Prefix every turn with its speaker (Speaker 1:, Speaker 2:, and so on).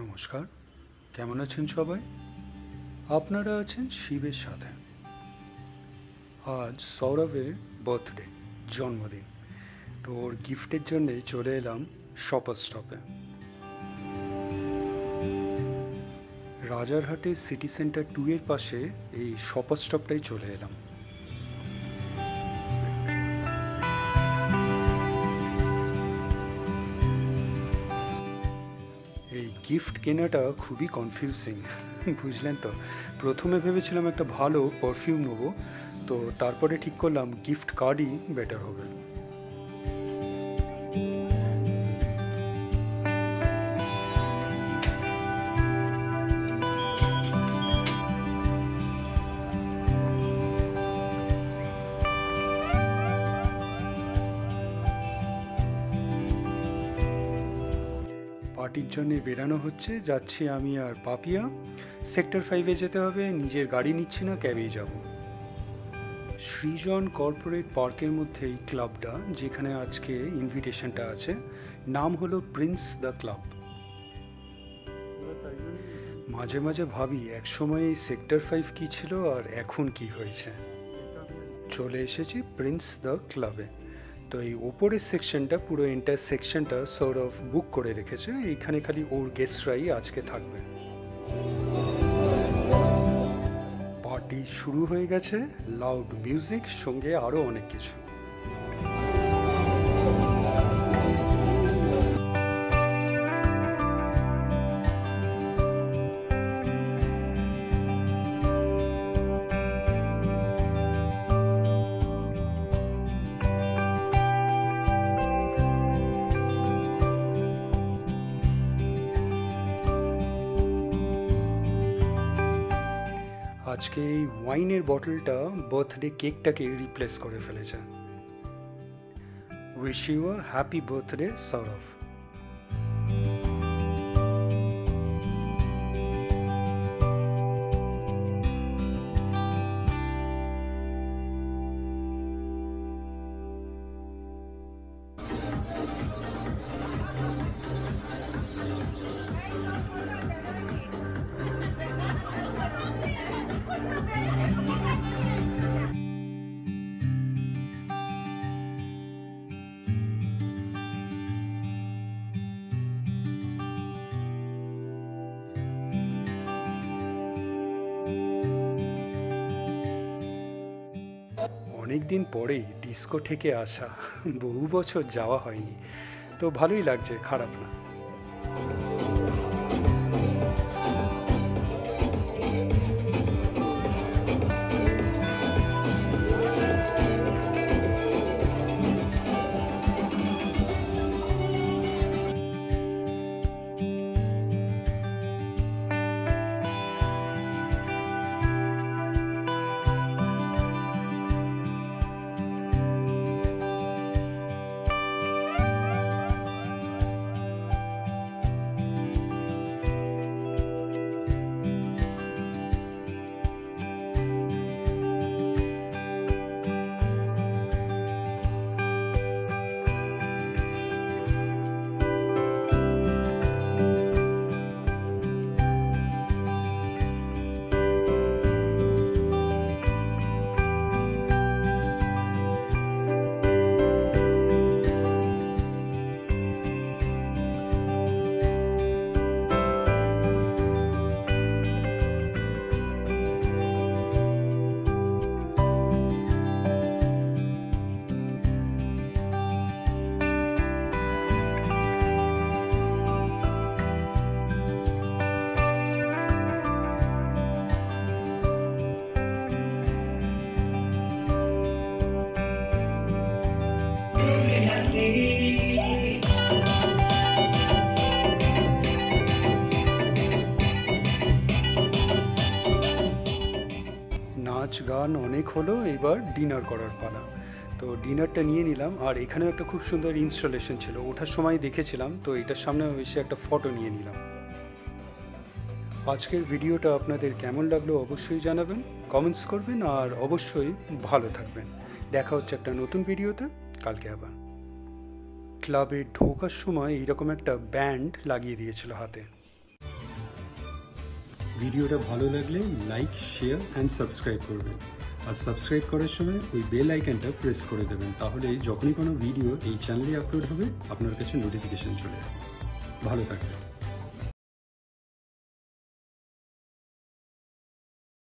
Speaker 1: নমস্কার, কেমন আছেন সবাই? আপনারা আছেন শিবের সাথে। আজ সৌরভের বার্থডে, জন্মদিন। তো ওর গিফটের জন্যে চলে এলাম শপার স্টপে। রাজারহাটে সিটি সেন্টার 2 এর পাশে এই শপার স্টপটাই চলে এলাম। এই গিফট কেনাটা খুবই কনফিউজিং, বুঝলেন তো। প্রথমে ভেবেছিলাম একটা ভালো পারফিউম নেবো, তো তারপরে ঠিক করলাম গিফট কার্ডই বেটার হবে। পার্টির জন্যে বেরানো হচ্ছে, যাচ্ছি আমি আর পাপিয়া। সেক্টর 5-এ যেতে হবে, নিজের গাড়ি নিচ্ছি না, ক্যাবেই যাব। সৃজন কর্পোরেট পার্কের মধ্যে এই ক্লাবটা, যেখানে আজকে ইনভিটেশনটা আছে, নাম হলো প্রিন্স দ্য ক্লাব। মাঝে মাঝে ভাবি একসময় এই সেক্টর 5 কী ছিল আর এখন কি হয়েছে। চলে এসেছি প্রিন্স দ্য ক্লাবে। তো এই ওপরের সেকশনটা, পুরো এন্টার সেকশনটা সৌরভ বুক করে রেখেছে। এইখানে খালি ওর গেস্টরাই আজকে থাকবে। পার্টি শুরু হয়ে গেছে, লাউড মিউজিক, সঙ্গে আরও অনেক কিছু। আজকে এই ওয়াইনের বটলটা বার্থডে কেকটাকে রিপ্লেস করে ফেলেছে। Wish you a happy birthday Sourav. অনেক দিন পরেই ডিস্কো থেকে আসা, বহু বছর যাওয়া হয়নি, তো ভালোই লাগছে, খারাপ না। নাচ গান অনেক হলো, এবার ডিনার করার পালা। তো ডিনারটা নিয়ে নিলাম, আর এখানেও একটা খুব সুন্দর ইনস্টলেশন ছিল, ওঠার সময় দেখেছিলাম, তো এটার সামনে এসে একটা ফটো নিয়ে নিলাম। আজকের ভিডিওটা আপনাদের কেমন লাগলো অবশ্যই জানাবেন, কমেন্টস করবেন, আর অবশ্যই ভালো থাকবেন। দেখা হচ্ছে একটা নতুন ভিডিওতে কালকে আবার। ক্লাবে ঢোকার সময় এইরকম একটা ব্যান্ড লাগিয়ে দিয়েছিল হাতে। ভিডিওটা ভালো লাগলে লাইক, শেয়ার অ্যান্ড সাবস্ক্রাইব করবেন। আর সাবস্ক্রাইব করার সময় ওই বেল আইকনটা প্রেস করে দেবেন, তাহলে যখনই কোনো ভিডিও এই চ্যানেলে আপলোড হবে আপনার কাছে নোটিফিকেশন চলে যাবে। ভালো থাকবেন।